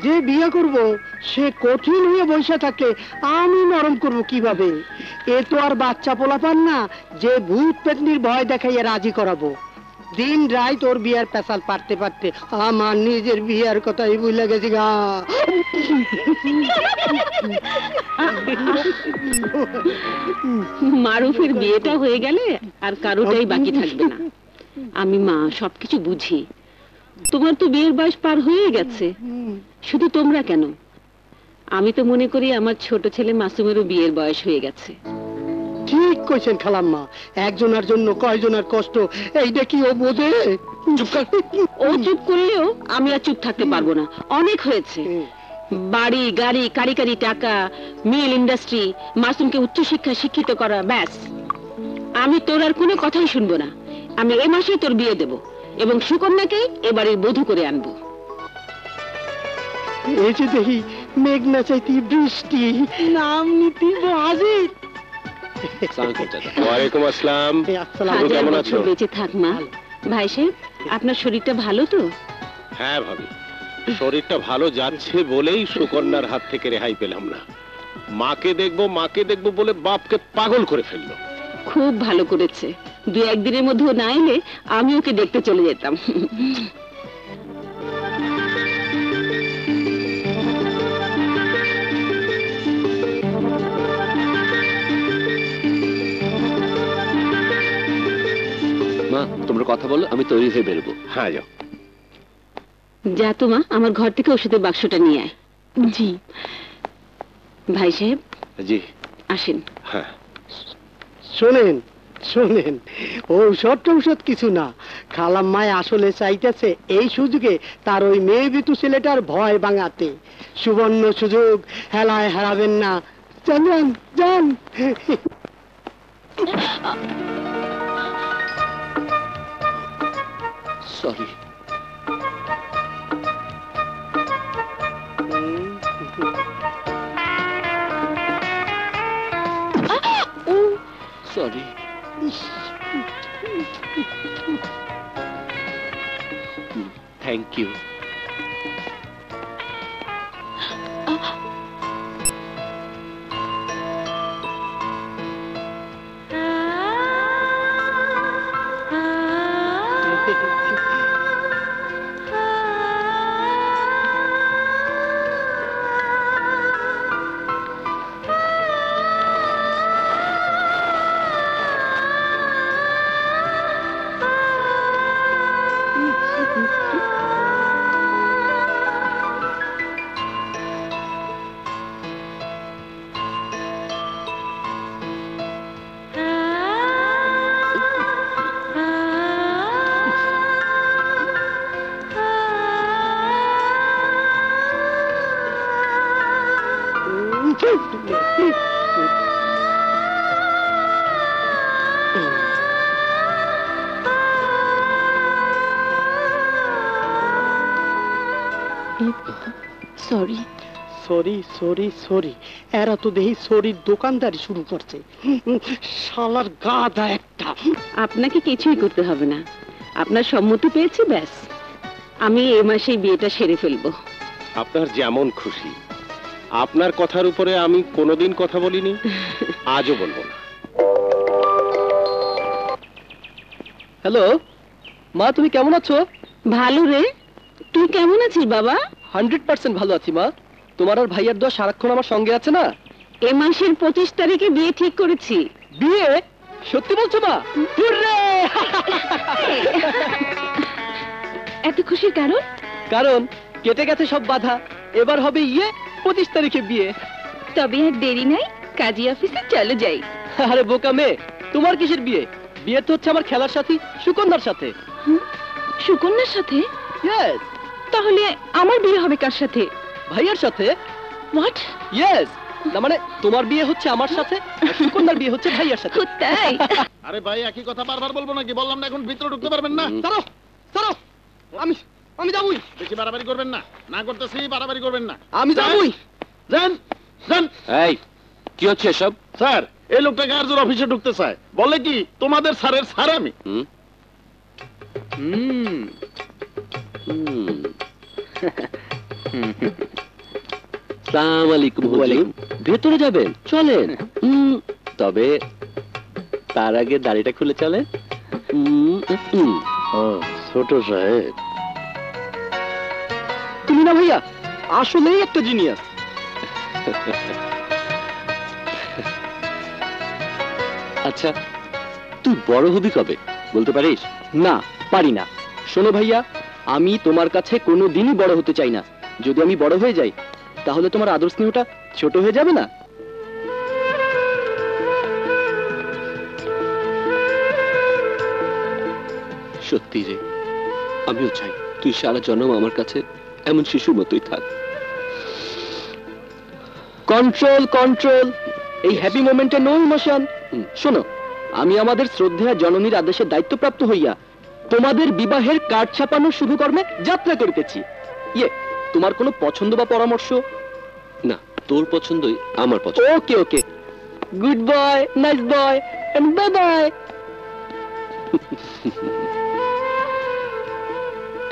যে বিয়ে করব সে কঠিন হয়ে বসে থাকে, আমি নরম করব কিভাবে? এ তো আর বাচ্চা পোলাপান না যে ভূত পেতনির ভয় দেখাইয়া রাজি করাবো। দিন রাত ওর বিয়ার পেশাল পারতে পারতে আমার নিজের বিয়ার কথাই ভুলে গেছি গা। মারুফের বিয়েটা হয়ে গেলে আর কারোটাই বাকি থাকবে না। আমি মা, সবকিছু বুঝি। তোমার তো বিয়ের বয়স পার হয়ে গেছে, শুধু তোমরা কেন, আমি তো মনে করি আমার ছোট ছেলে মাসুমেরও বিয়ের বয়স হয়ে গেছে। ঠিক কইছেন খালাম্মা, একজনের জন্য কয়জনের কষ্ট এইটা কি ও বোঝে? ও চুপ করলেও আমি আর চুপ থাকতে পারবো না, অনেক হয়েছে। বাড়ি গাড়ি কারি কারি টাকা, মিল ইন্ডাস্ট্রি, মাসুমকে উচ্চশিক্ষা শিক্ষিত করা, ব্যাস। আমি তোর আর কোনো কথাই শুনবো না। আমি এ মাসেই তোর বিয়ে দেব এবং সুকন্যাকেই এ বাড়ির বধূ করে আনবো। এই যে দেখি মেঘ না চাইতে বৃষ্টি, নাম নীতি বাজিত। ওয়ালাইকুম আসসালাম। কেমন আছো? বেঁচে থাক মা। ভাই সাহেব, আপনার শরীরটা ভালো তো? হ্যাঁ ভাবি, শরীরটা ভালো যাচ্ছে বলেই সুকন্যার হাত থেকে রেহাই পেলাম না। মাকে দেখবো বলে বাপকে পাগল করে ফেললো। খুব ভালো করেছে। দু একদিনের মধ্যে না এলে আমি ওকে দেখতে চলে যেতাম। মা, তোমরা কথা বলো, আমি তৈরি হয়ে বেরোবো। হ্যাঁ যাও। যা তো মা, আমার ঘর থেকে ওষুধের বাক্সটা নিয়ে আয়। জি ভাই সাহেব। জি আসেন। হ্যাঁ শোনেন শোনেন, ঔষধ কিছু না, খালাম্মায় আসলে চাইতেছে এই সুযোগে তার ওই মেয়ে বিতু ছেলেটার ভয় ভাঙাতে। সুবর্ণ সুযোগ হেলায় হারাবেন না, জানেন যান। Sorry. Sorry. Thank you. Sorry sorry sorry sorry, এরা তো দেখি সরির দোকানদারি শুরু করছে, শালার গাধা একটা। আপনাকে কিছুই করতে হবে না, আপনার সম্মতি পেয়েছি, ব্যাস। আমি এ মাসেই বিয়েটা সেরে ফেলবো। আপনার যেমন খুশি। আপনার কথার উপরে আমি কোনোদিন কথা বলিনি, আজও বলবো না। হ্যালো মা, তুমি কেমন আছো? ভালো রে, তুই কেমন আছিস বাবা? 100% ভালো আছি মা। তোমার আর ভাইয়ার দোয়া সারাক্ষণ আমার সঙ্গে আছে না। এ মাসের 25 তারিখে বিয়ে ঠিক করেছি। বিয়ে? সত্যি বলছো মা? এত খুশির কারণ? কারণ কেটে গেছে সব বাধা, এবার হবে 25 তারিখে বিয়ে। তবে আর দেরি নাই, কাজী অফিসে চলে যাই। আরে বোকা মেয়ে, তোমার কিসের বিয়ে? বিয়ে তো হচ্ছে আমার খেলার সাথী সুকন্যার সাথে। সুকন্যার সাথে? ইয়েস। তাহলে আমার বিয়ে হবে কার সাথে? ভাইয়ার সাথে। হোয়াট? ইয়েস। না মানে তোমার বিয়ে হচ্ছে আমার সাথে, আর সুকন্যার বিয়ে হচ্ছে ভাইয়ার সাথে। তাই? আরে ভাই, একই কথা বারবার বলবো নাকি? বললাম না এখন ভিতরে ঢুকতে পারবেন না। চলো চলো, আমি যাবই। বেশি বাড়াবাড়ি করবেন না, না করতেছি বাড়াবাড়ি করবেন না। আমি যাবই। যান যান। এই কি হচ্ছে এসব? স্যার, এই লোকটা গার্জের অফিসে ঢুকতে চায়, বলে কি তোমাদের স্যারের স্যার আমি। সালাম আলাইকুম হুজুর। ভেতরে যাবেন? চলেন। তবে তার আগে দাড়িটা খুলে চলেন। ছোট সাহেব, তুমি না ভাইয়া আসলেই একটা জিনিয়াস। আচ্ছা, তুই বড় হবি কবে বলতে পারিস? না, পারি না। শোনো ভাইয়া, আমি তোমার কাছে কোনোদিনই বড় হতে চাই না। যদি আমি বড় হয়ে যাই তাহলে তোমার আদর স্নেহটা ছোট হয়ে যাবে না? সত্যি রে, আমিও চাই তুই সারা জন্ম আমার কাছে এমন শিশুর মতোই থাক। কন্ট্রোল কন্ট্রোল, এই হ্যাপি মোমেন্টে নো ইমোশন। শোনো, আমি আমাদের শ্রদ্ধেয় জননীর আদেশে দায়িত্বপ্রাপ্ত হইয়া তোমাদের বিবাহের কার্ড ছাপানোর শুভ কর্মে যাত্রা করিতেছি। তোমার কোনো পছন্দ বা পরামর্শ? না, তোর পছন্দই আমার পছন্দ। Okay okay, good boy, nice boy, and bye bye.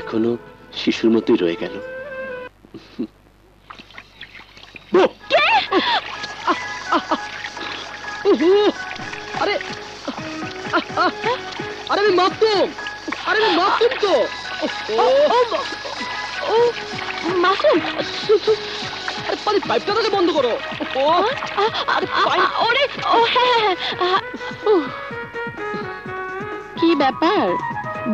এখনো শিশুর মতোই রয়ে গেল। আরে আরে আমি মাসুম, আরে আমি মাসুম তো। ও মাসুম, আরে পানি পাইপটা তাহলে বন্ধ করো। ওরে ও হ্যাঁ, কি ব্যাপার?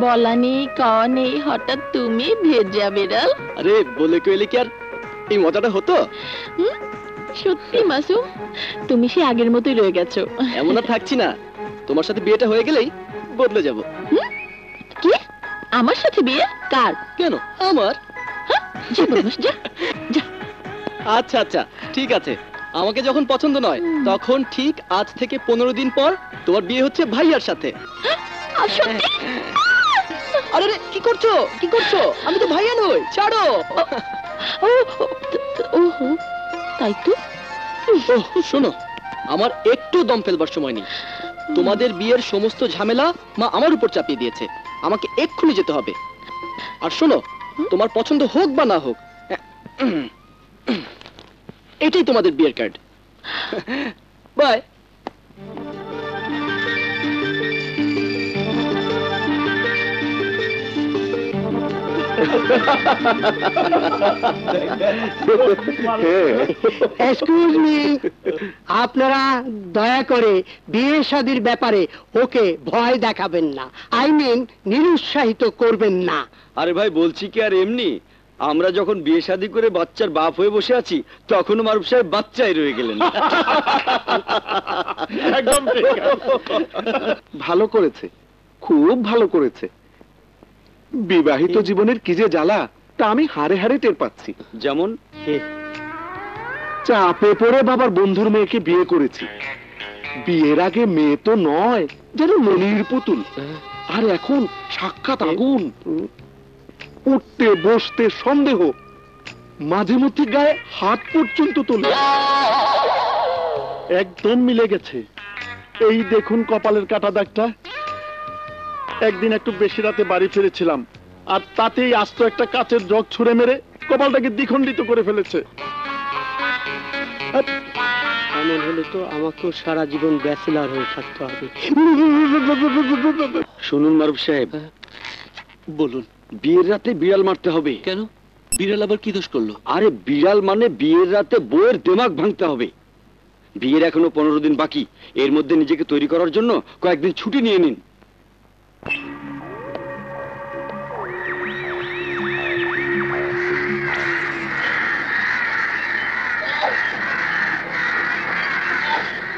বলা নেই খাওয়া নেই, হঠাৎ তুমি ভেজা বেড়াল। আরে বলে কইলে কি আর এই মজাটা হতো? সত্যি মাসুম, তুমি সে আগের মতোই রয়ে গেছো। এমন আর থাকছি না, তোমার সাথে বিয়েটা হয়ে গেলেই বদলে যাব। কি আমার সাথে বিয়ে? কার? কেন আমার? যা বদমাশ, যা যা। আচ্ছা আচ্ছা ঠিক আছে, আমাকে যখন পছন্দ নয় তখন ঠিক আজ থেকে 15 দিন পর তোমার বিয়ে হচ্ছে ভাইয়ার সাথে। সত্যি? আরে রে, কি করছো কি করছো? আমি তো ভাইয়া নই, ছাড়ো। ওহো, তাই তো। শোনো, আমার একটু দম ফেলবার সময় নেই। তোমাদের বিয়ের সমস্ত ঝামেলা মা আমার উপর চাপিয়ে দিয়েছে, আমাকে এক্ষুনি যেতে হবে। আর শোনো, তোমার পছন্দ হোক বা না হোক, এটাই তোমাদের বিয়ের কার্ড। বাই। এক্সকিউজ মি, আপনারা দয়া করে বিয়ে শাদীর ব্যাপারে ওকে ভয় দেখাবেন না, আই মিন নিরুৎসাহিত করবেন না। আরে ভাই, বলছি কি আর এমনি, আমরা যখন বিয়ে শাদী করে বাচ্চার বাপ হয়ে বসে আছি তখনও মারুফ সাহেব বাচ্চাই রয়ে গেলেন। একদম ঠিক। ভালো করেছে, খুব ভালো করেছে। বিবাহিত জীবনের কি যে জ্বালা তা আমি হাড়ে হাড়ে টের পাচ্ছি। যেমন চাপে পড়ে বাবার বন্ধুর মেয়েকে বিয়ে করেছি। বিয়ের আগে মেয়ে তো নয়, যেন মনির পুতুল, আর এখন সাক্ষাৎ আগুন। উঠতে বসতে সন্দেহ, মাঝে মধ্যে গায়ে হাত পর্যন্ত তোলে। একদম মিলে গেছে। এই দেখুন কপালের কাটা দাগটা। একদিন একটু বেশি রাতে বাড়ি ফিরেছিলাম, আর তাতেই আস্ত একটা কাচের জগ ছুঁড়ে মেরে কপালটাকে দ্বিখণ্ডিত করে ফেলেছে। এমন হলে তো আমাকেও সারা জীবন ব্যাচেলর হয়ে থাকতে হবে। শুনুন মারুফ সাহেব, বলুন। বিয়ের রাতে বিড়াল মারতে হবে। কেন? বিড়াল আবার কি দোষ করলো? আরে বিড়াল মানে বিয়ের রাতে বউয়ের দিমাগ ভাঙতে হবে। বিয়ের এখনো 15 দিন বাকি, এর মধ্যে নিজেকে তৈরি করার জন্য কয়েকদিন ছুটি নিয়ে নিন।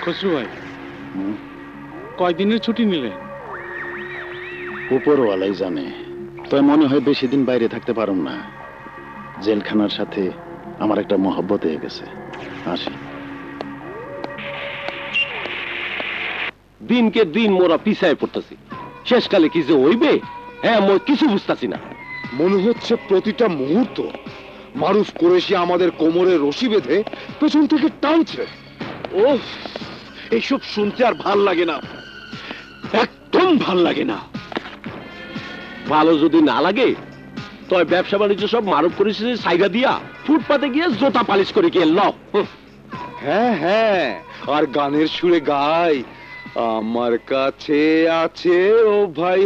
খসরু ভাই, কয়দিনের ছুটি নিলেন? উপরওয়ালাই জানে, তাই মনে হয় বেশি দিন বাইরে থাকতে পারুম না। জেলখানার সাথে আমার একটা মহব্বত হয়ে গেছে। আসি। দিনকে দিন মোরা পিছায় পড়তেছি, শেষকালে কি যে হইবে হ্যাঁ মই কিছু বুঝতাছি না। মনে হচ্ছে প্রতিটা মুহূর্ত মারুফ কুরেশি আমাদের কোমরে রশি বেঁধে পেছন থেকে টানছে। ও, এইসব শুনতে আর ভাল লাগে না, একদম ভাল লাগে না। ভালো যদি না লাগে তবে ব্যবসা বাণিজ্য সব মারুফ করেছে সাইগা দিয়া ফুটপাতে গিয়ে জোতা পালিশ করে গিয়ে লও। হ্যাঁ হ্যাঁ, আর গানের সুরে গাই, আমার কাছে আছে ও ভাই